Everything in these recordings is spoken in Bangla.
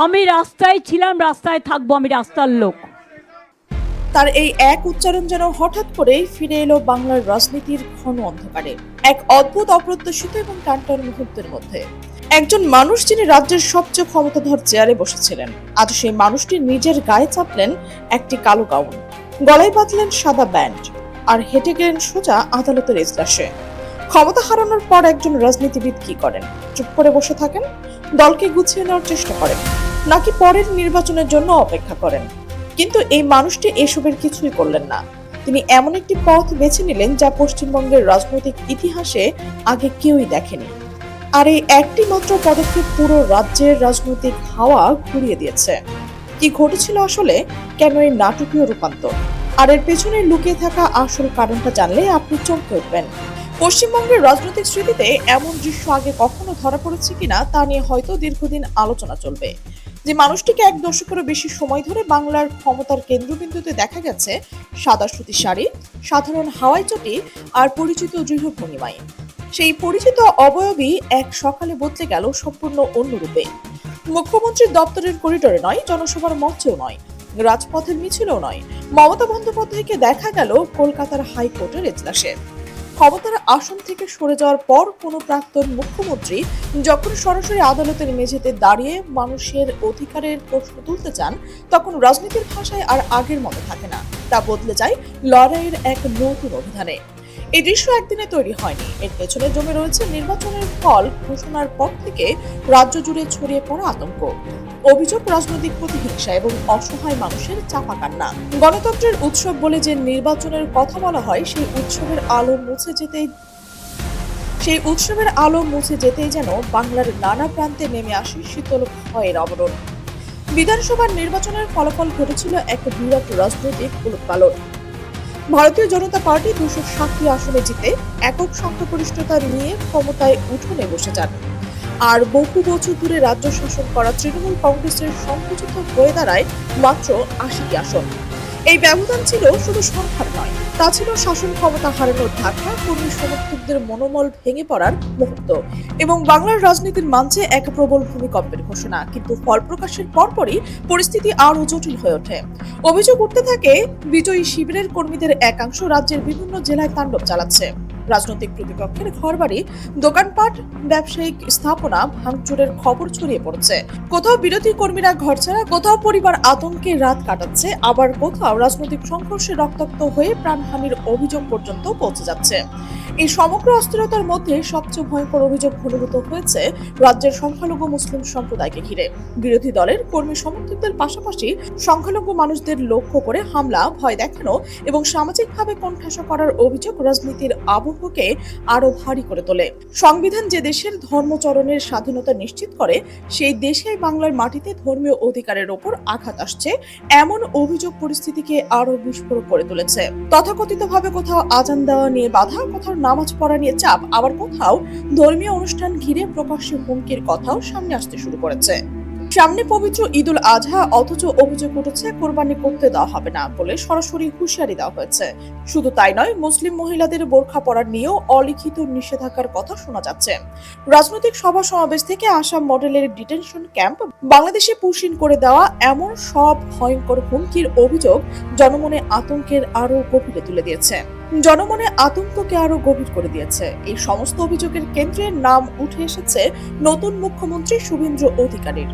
আমি রাস্তায় ছিলাম, রাস্তায় থাকবো, আমি রাস্তার লোক। তার এই এক উচ্চারণ যেন হঠাৎ করেই ফিরে এলো বাংলার রাজনীতির ঘন অন্ধকারে, এক অদ্ভুত অপ্রত্যাশিত এবং টানটান মুহূর্তের মধ্যে। একজন মানুষ যিনি রাজ্যের সবচেয়ে ক্ষমতাধর চেয়ারে বসেছিলেন, আজ সেই মানুষটি নিজের গায়ে চাপলেন একটি কালো গাউন, গলায় বাঁধলেন সাদা ব্যান্ড, আর হেঁটে গেলেন সোজা আদালতের এজলাসে। ক্ষমতা হারানোর পর একজন রাজনীতিবিদ কি করেন? চুপ করে বসে থাকেন, দলকে গুছিয়ে নেওয়ার চেষ্টা করেন, নাকি পরের নির্বাচনের জন্য অপেক্ষা করেন? কিন্তু এই মানুষটি এসবের কিছুই করলেন না। তিনি এমন একটি পথ বেছে নিলেন যা পশ্চিমবঙ্গের রাজনৈতিক ইতিহাসে আগে কেউই দেখেনি। আর এই একটি মাত্র পদক্ষেপ পুরো রাজ্যের রাজনৈতিক হাওয়া ঘুরিয়ে দিয়েছে। কি ঘটেছিল আসলে? কেন এই নাটকীয় রূপান্তর? আর এর পেছনে লুকিয়ে থাকা আসল কারণটা জানলে আপনি চমকে উঠবেন। পশ্চিমবঙ্গের রাজনৈতিক স্মৃতিতে এমন দৃশ্য আগে কখনো ধরা পড়েছে কিনা তা নিয়ে হয়তো দীর্ঘদিন আলোচনা চলবে। যে মানুষটিকে এক দশকেরও বেশি সময় ধরে বাংলার ক্ষমতার কেন্দ্রবিন্দুতে দেখা গেছে সাদা সুতি শাড়ি, সাধারণ হাওয়াই চটি আর পরিচিত দৃঢ় ভঙ্গিমায়, সেই পরিচিত অবয়বই এক সকালে বদলে গেল সম্পূর্ণ অন্য রূপে। মুখ্যমন্ত্রীর দপ্তরের করিডোরে নয়, জনসভার মঞ্চেও নয়, রাজপথের মিছিলেও নয়, মমতা বন্দ্যোপাধ্যায়কে দেখা গেল কলকাতার হাইকোর্টের এজলাসে। ক্ষমতার আসন থেকে সরে যাওয়ার পর কোনো প্রাক্তন মুখ্যমন্ত্রী যখন সরাসরি আদালতের মেঝেতে দাঁড়িয়ে মানুষের অধিকারের প্রশ্ন তুলতে চান, তখন রাজনীতির ভাষায় আর আগের মতো থাকে না, তা বদলে যায় লড়াইয়ের এক নতুন অভিধানে। এই দৃশ্য একদিনে তৈরি হয়নি, এর পেছনে জমে রয়েছে নির্বাচনের ফল ঘোষণার পর থেকে রাজ্য জুড়ে ছড়িয়ে পড়া আতঙ্ক, অভিযোগ, রাজনৈতিক প্রতিহিংসা এবং অসহায় মানুষের চাপা কান্না। গণতন্ত্রের উৎসব বলে যে নির্বাচনের কথা বলা হয়, সেই উৎসবের আলো মুছে যেতেই যেন বাংলার নানা প্রান্তে নেমে আসে শীতল ভয়ের আবরণ। বিধানসভার নির্বাচনের ফলাফল ঘটেছিল এক বিরাট রাজনৈতিক উলটপালট। ভারতীয় জনতা পার্টি 260টি আসনে জিতে একক সংখ্যাগরিষ্ঠতা নিয়ে ক্ষমতায় উঠোনে বসে যান। আর বহু বছর ধরে রাজ্য শাসন করা তৃণমূল কংগ্রেসের সংকুচিত হয়ে দাঁড়ায় মাত্র 80টি আসন। এই ব্যবধান ছিল শুধু সংখ্যার নয়, তা ছিল শাসন ক্ষমতা হারানোর ধাক্কা, কর্মী সমর্থকদের মনোবল ভেঙে পড়ার মুহূর্ত এবং বাংলার রাজনীতির মঞ্চে এক প্রবল ভূমিকম্পের ঘোষণা। কিন্তু ফল প্রকাশের পরপরই পরিস্থিতি আরও জটিল হয়ে ওঠে। অভিযোগ উঠতে থাকে বিজয়ী শিবিরের কর্মীদের একাংশ রাজ্যের বিভিন্ন জেলায় তাণ্ডব চালাচ্ছে। রাজনৈতিক প্রতিপক্ষের ঘরবাড়ি, দোকানপাট, ব্যবসায়িক স্থাপনা ভাঙচুরের খবর ছড়িয়ে পড়ছে। কোথাও বিরোধী কর্মীরা ঘরছাড়া, কোথাও পরিবার আতঙ্কে রাত কাটাচ্ছে, আবার কোথাও রাজনৈতিক সংঘর্ষে রক্তাক্ত হয়ে প্রাণহানির অভিযোগ পর্যন্ত পৌঁছে যাচ্ছে। এই সমগ্র অস্থিরতার মধ্যে সবচেয়ে ভয়ঙ্কর অভিযোগ ঘনীভূত হয়েছে রাজ্যের সংখ্যালঘু মুসলিম সম্প্রদায়কে ঘিরে। বিরোধী দলের কর্মী সমর্থকদের পাশাপাশি সংখ্যালঘু মানুষদের লক্ষ্য করে হামলা, ভয় দেখানো এবং সামাজিকভাবে কোণঠাসা করার অভিযোগ রাজনীতির আবহকে আরো ভারী করে তোলে। সংবিধান যে দেশের ধর্মচরণের স্বাধীনতা নিশ্চিত করে, সেই দেশে বাংলার মাটিতে ধর্মীয় অধিকারের ওপর আঘাত আসছে, এমন অভিযোগ পরিস্থিতিকে আরো বিস্ফোরক করে তুলেছে। তথাকথিতভাবে কোথাও আজান দেওয়া নিয়ে বাধা, কোথাও নামাজ পড়া নিয়ে চাপ, আবার কোথাও ধর্মীয় অনুষ্ঠান ঘিরে প্রকাশ্যে হুমকির কথাও সামনে আসতে শুরু করেছে। সামনে পবিত্র ঈদুল আজহা, অথচ অভিযোগ উঠেছে কোরবানি করতে দেওয়া হবে না বলে সরাসরি হুঁশিয়ারি দেওয়া হয়েছে। শুধু তাই নয়, মুসলিম মহিলাদের বোরখা পরার নিয়েও অলিখিত নিষেধাজ্ঞার কথা শোনা যাচ্ছে। রাজনৈতিক সভা সমাবেশ থেকে আসাম মডেলের ডিটেনশন ক্যাম্প, বাংলাদেশে পুশিন করে দেওয়া, এমন সব ভয়ঙ্কর হুমকির অভিযোগ জনমনে আতঙ্কের আরো গভীরে তুলে দিয়েছে। জনমনে আতঙ্ককে আরো গভীর করে দিয়েছে। এই সমস্ত অভিযোগের কেন্দ্রে নাম উঠে এসেছে নতুন মুখ্যমন্ত্রী শুভেন্দু অধিকারীর।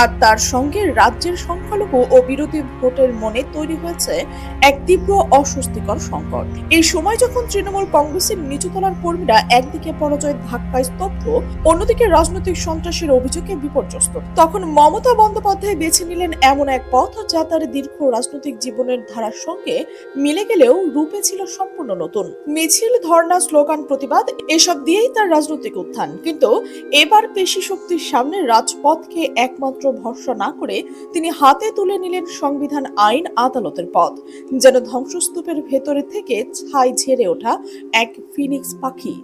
আর তার সঙ্গে রাজ্যের সংখ্যালঘু ও বিরোধী ভোটের মনে তৈরি হয়েছে এক তীব্র অস্বস্তিকর সংকট। এই সময় যখন তৃণমূল কংগ্রেসের নিচুতলার কর্মীরা একদিকে পরাজয়ের ধাক্কায় স্তব্ধ, অন্যদিকে রাজনৈতিক সন্ত্রাসের অভিযোগে বিপর্যস্ত, তখন মমতা বন্দ্যোপাধ্যায় বেছে নিলেন এমন এক পথ যা তার দীর্ঘ রাজনৈতিক জীবনের ধারার সঙ্গে মিলে গেলেও রূপে ছিল সম্পূর্ণ নতুন। মিছিল, ধর্ণা, স্লোগান, প্রতিবাদ, এসব দিয়েই তার রাজনৈতিক উত্থান। কিন্তু এবার পেশি শক্তির সামনে রাজপথকে একমাত্র ভরসা না করে তিনি হাতে তুলে নিলেন সংবিধান, আইন, আদালতের পথ, যেন ধ্বংসস্তূপের ভেতরে থেকে ছাই ঝেড়ে ওঠা এক ফিনিক্স পাখি।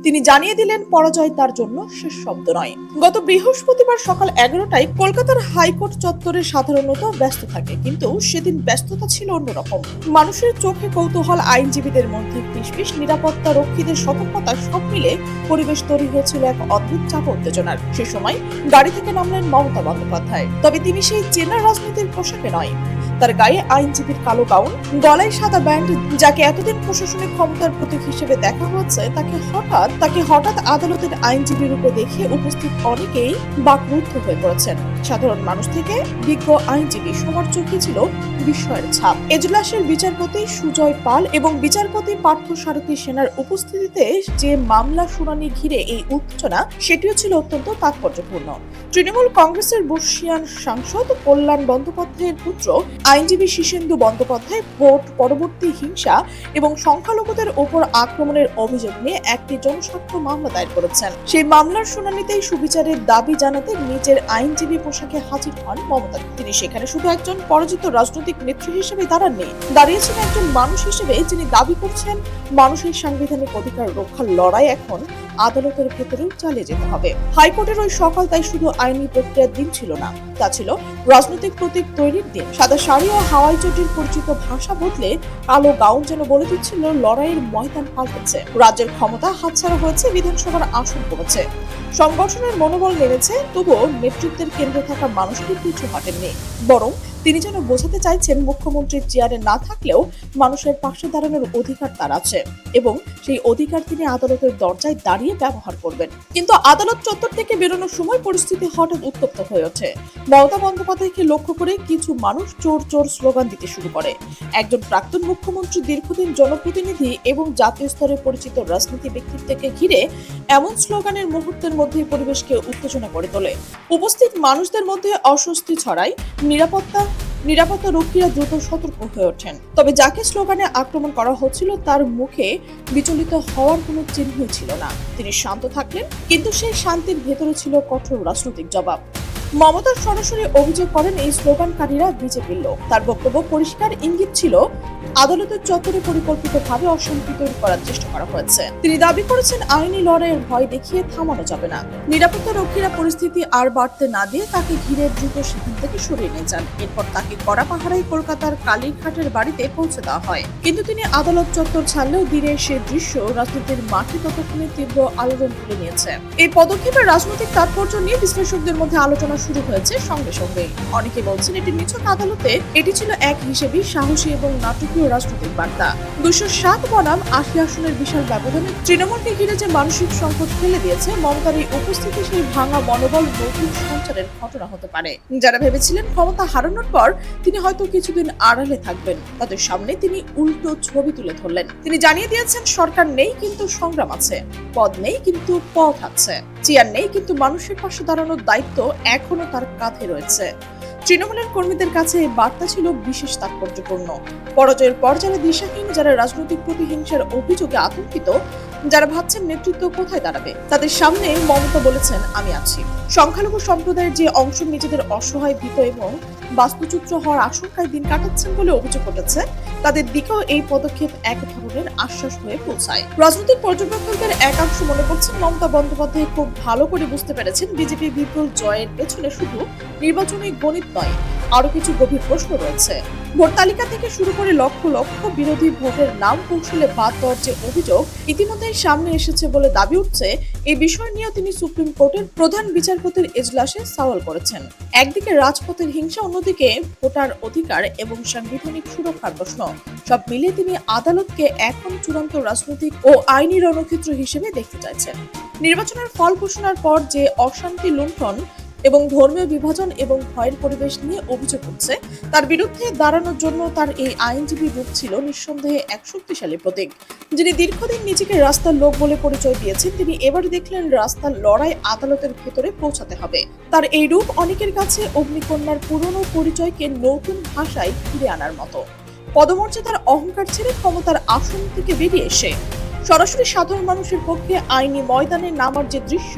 তিনি জানিয়ে দিলেন পরাজয় তার জন্য শেষ শব্দ নয়। গত বৃহস্পতিবার সকাল 11টায় কলকাতার হাইকোর্ট চত্বরে সাধারণত ব্যস্ত থাকে, কিন্তু সেদিন ব্যস্ততা ছিল অন্যরকম। মানুষের চোখে কৌতূহল, আইনজীবীদের মধ্যে ফিসফিস, নিরাপত্তা রক্ষীদের সতর্কতা, সব মিলে পরিবেশ তৈরি হয়েছিল এক অদ্ভুত চাপ উত্তেজনার। সে সময় গাড়ি থেকে নামলেন মমতা বন্দ্যোপাধ্যায়। তবে তিনি সেই চেনা রাজনীতির পোশাকে নয়। তার গায়ে আইনজীবীর কালো গাউন, গলায় সাদা ব্যান্ড। যাকে এতদিন প্রশাসনিক ক্ষমতার প্রতীক হিসেবে দেখা হচ্ছে, তাকে হঠাৎ আদালতের আইনজীবী রূপে দেখে উপস্থিত অনেকেই বাকরুদ্ধ হয়ে পড়েছেন। সাধারণ মানুষ থেকে বিজ্ঞ আইনজীবী সবার চোখে ছিল বিস্ময়ের ছাপ। এজলাসের বিচারপতি সুজয় পাল এবং বিচারপতি পার্থ সারথী সেনার উপস্থিতিতে যে মামলা শুনানি ঘিরে এই উত্তেজনা, সেটিও ছিল অত্যন্ত তাৎপর্যপূর্ণ। তৃণমূল কংগ্রেসের বর্ষীয়ান সাংসদ কল্যাণ বন্দ্যোপাধ্যায়ের পুত্র আইনজীবী শীর্ষেন্দু বন্দ্যোপাধ্যায় ভোট পরবর্তী হিংসা এবং সংখ্যালঘুদের ওপর আক্রমণের অভিযোগ নিয়ে একটি জনস্বার্থ মামলা দায়ের করেছেন। সেই মামলার শুনানিতেই সুবিচারের দাবি জানাতে নিজের আইনজীবী পোশাকে হাজির হন মমতা। তিনি সেখানে শুধু একজন পরাজিত রাজনৈতিক নেত্রী হিসেবে দাঁড়াননি, দাঁড়িয়েছেন একজন মানুষ হিসেবে, যিনি দাবি করছেন মানুষের সাংবিধানিক অধিকার রক্ষার লড়াই এখন আদালতের ভেতরেও চালিয়ে যেতে হবে। হাইকোর্টের ওই সকাল তাই শুধু আইনি প্রক্রিয়ার দিন ছিল না, তা ছিল রাজনৈতিক প্রতীক তৈরির দিন। সাদা শাড়ি ও হাওয়াই চটির পরিচিত ভাষা বদলে কালো গাউন যেন বলে দিচ্ছিল লড়াইয়ের ময়দান পাল্টেছে। রাজ্যের ক্ষমতা হাতছাড়া হয়েছে, বিধানসভার আসন কমেছে, সংগঠনের মনোবল নেমেছে, তবুও নেতৃত্বের কেন্দ্রে থাকা মানুষটি পিছু হটেননি। বরং তিনি যেন বোঝাতে চাইছেন মুখ্যমন্ত্রীর চেয়ারে না থাকলেও মানুষের পাশে দাঁড়ানোর অধিকার তার আছে এবং সেই অধিকার তিনি আদালতের দরজায় দাঁড়িয়ে ব্যবহার করবেন। কিন্তু আদালত চত্বর থেকে বেরোনোর সময় পরিস্থিতি হঠাৎ উত্তপ্ত হয়ে ওঠে। মমতা বন্দ্যোপাধ্যায়কে লক্ষ্য করে কিছু মানুষ চোর চোর স্লোগান দিতে শুরু করে। একজন প্রাক্তন মুখ্যমন্ত্রী, দীর্ঘদিন জনপ্রতিনিধি এবং জাতীয় স্তরে পরিচিত রাজনীতি ব্যক্তিত্বকে ঘিরে এমন স্লোগানের মুহূর্তের মধ্যে পরিবেশকে উত্তেজনা করে তোলে। উপস্থিত মানুষদের মধ্যে অস্বস্তি ছড়ায়। নিরাপত্তা রক্ষীরা দ্রুত সতর্ক হয়ে ওঠেন। তবে যাকে স্লোগানে আক্রমণ করা হচ্ছিল তার মুখে বিচলিত হওয়ার কোনো চিহ্নই ছিল না। তিনি শান্ত থাকলেন, কিন্তু সেই শান্তির ভেতরে ছিল কঠোর রাজনৈতিক জবাব। মমতা সরাসরি অভিযোগ করেন এই স্লোগানকারীরা বিজেপির লোক। তার বক্তব্য পরিষ্কার, ইঙ্গিত ছিল আদালতের চত্বরে পরিকল্পিতভাবে অশান্তি তৈরি করার চেষ্টা করা হয়েছে। তিনি দাবি করেছেন আইনি লড়াইয়ের ভয় দেখিয়ে থামানো যাবে না। নিরাপত্তা রক্ষীরা পরিস্থিতি আর বাড়তে না দিয়ে তাকে ঘিরে দ্রুত সেখান থেকে সরিয়ে নিয়ে যান। এরপর তাকে কড়া পাহারায় কলকাতার কালীঘাটের বাড়িতে পৌঁছে দেওয়া হয়। কিন্তু তিনি আদালত চত্বর ছাড়লেও দিনের সে দৃশ্য রাজনীতির মাঠে ততক্ষণে তীব্র আলোড়ন তুলে নিয়েছে। এই পদক্ষেপের রাজনৈতিক তাৎপর্য নিয়ে বিশ্লেষকদের মধ্যে আলোচনা শুরু হয়েছে সঙ্গে সঙ্গে। অনেকে বলছেন এটি নিছক আদালতে, এটি ছিল এক হিসেবে সাহসী এবং নাটকীয় রাজনৈতিক বার্তা। 207 বনাম 80 আসনের বিশাল ব্যবধানে তৃণমূলকে ঘিরে যে মানসিক সংকট ফেলে দিয়েছে, মমতার এই উপস্থিতি সেই ভাঙা মনোবল নতুন সঞ্চারের ঘটনা হতে পারে। যারা ভেবেছিলেন ক্ষমতা হারানোর পর তিনি হয়তো কিছুদিন আড়ালে থাকবেন, তাদের সামনে তিনি উল্টো ছবি তুলে ধরলেন। তিনি জানিয়ে দিয়েছেন সরকার নেই কিন্তু সংগ্রাম আছে, পদ নেই কিন্তু পথ আছে, চেয়ার নেই কিন্তু মানুষের পাশে দাঁড়ানোর দায়িত্ব এখনো তার কাঁধে রয়েছে। তৃণমূলের কর্মীদের কাছে এই বার্তা ছিল বিশেষ তাৎপর্যপূর্ণ। পরাজয়ের পর যারা দিশাহীন, যারা রাজনৈতিক প্রতিহিংসার অভিযোগে আতঙ্কিত, যারা ভাবছেন নেতৃত্ব কোথায় দাঁড়াবে, তাদের সামনে মমতা বলেছেন আমি আছি। সংখ্যালঘু সম্প্রদায়ের যে অংশ নিজেদের অসহায়, ভীত এবং বাস্তুচ্যুত হওয়ার আশঙ্কায় দিন কাটাচ্ছেন বলে অভিযোগ উঠেছে, তাদের দিকেও এই পদক্ষেপ এক ধরনের আশ্বাস হয়ে পৌঁছায়। রাজনৈতিক পর্যবেক্ষকদের একাংশ মনে করছেন মমতা বন্দ্যোপাধ্যায় খুব ভালো করে বুঝতে পেরেছেন বিজেপি বিপুল জয়ের পেছনে শুধু নির্বাচনী গণিত নয়, আরো কিছু গভীর প্রশ্ন রয়েছে। ভোট তালিকা থেকে শুরু করে লক্ষ লক্ষ বিরোধী ভোটের নাম কৌশলে বাদ দেওয়ার যে অভিযোগ ইতিমধ্যেই সামনে এসেছে বলে দাবি উঠছে, এই বিষয় নিয়েও তিনি সুপ্রিম কোর্টের প্রধান বিচারপতির এজলাসে সওয়াল করেছেন। একদিকে রাজপথের হিংসা, অন্যদিকে ভোটার অধিকার এবং সাংবিধানিক সুরক্ষার প্রশ্ন। সব মিলিয়ে তিনি আদালতকে এখন চূড়ান্ত রাজনৈতিক ও আইনি রণক্ষেত্র হিসেবে দেখতে চাইছেন। নির্বাচনের ফল ঘোষণার পর যে অশান্তি, লুণ্ঠন এবং ধর্মীয় বিভাজন এবং ভয়ের পরিবেশ নিয়ে অভিযোগ উঠছে, তার বিরুদ্ধে দাঁড়ানোর জন্য তার এই আইনজীবী রূপ ছিল নিঃসন্দেহে এক শক্তিশালী প্রতীক। যিনি দীর্ঘদিন নিজেকে রাস্তার লোক বলে পরিচয় দিয়েছেন, তিনি এবার দেখলেন রাস্তার লড়াই আদালতের ভেতরে পৌঁছাতে হবে। তার এই রূপ অনেকের কাছে অগ্নিকন্যার পুরনো পরিচয়কে নতুন ভাষায় ফিরে আনার মতো। পদমর্যাদার অহংকার ছেড়ে ক্ষমতার আসন থেকে বেরিয়ে এসে সরাসরি সাধারণ মানুষের পক্ষে আইনি ময়দানে নামার যে দৃশ্য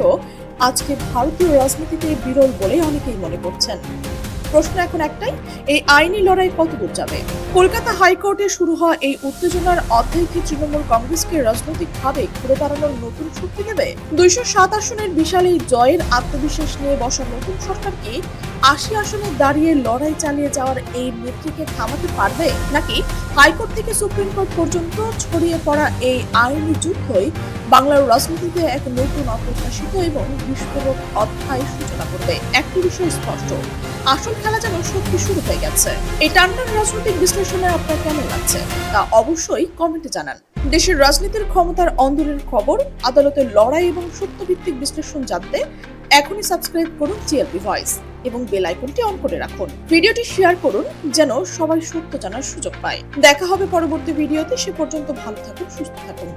আজকে ভারতীয় রাজনীতিতে বিরল বলে অনেকেই মনে করছেন। প্রশ্ন এখন একটাই, এই আইনি লড়াই কতদূর যাবে? কলকাতা হাইকোর্টে শুরু হওয়া এই উত্তেজনার অধ্যায় কি তৃণমূল কংগ্রেসকে রাজনৈতিকভাবে ঘুরে দাঁড়ানোর নতুন শক্তি দেবে? 207 আসনের বিশাল এই জয়ের আত্মবিশ্বাস নিয়ে বসা নতুন সরকার কি 80 আসনে দাঁড়িয়ে লড়াই চালিয়ে যাওয়ার এই নেত্রীকে থামাতে পারবে, নাকি হাইকোর্ট থেকে সুপ্রিম কোর্ট পর্যন্ত ছড়িয়ে পড়া এই আইনি যুদ্ধই বাংলার রাজনীতিতে এক নতুন অপ্রত্যাশিত এবং বিস্ফোরক অধ্যায় সূচনা করবে? একটি বিষয় স্পষ্ট, আসল খেলা যেন সত্যি শুরু হয়ে গেছে। এই টানটান রাজনৈতিক বিশ্লেষণে আপনার কেমন লাগছে তা অবশ্যই কমেন্টে জানান। দেশের রাজনীতির ক্ষমতার অন্দরের খবর, আদালতের লড়াই এবং সত্যভিত্তিক বিশ্লেষণ জানতে এখনই সাবস্ক্রাইব করুন জিএলপি ভয়েস এবং বেল আইকনটি অন করে রাখুন। ভিডিওটি শেয়ার করুন যেন সবাই সত্য জানার সুযোগ পায়। দেখা হবে পরবর্তী ভিডিওতে, সে পর্যন্ত ভালো থাকুন, সুস্থ থাকুন।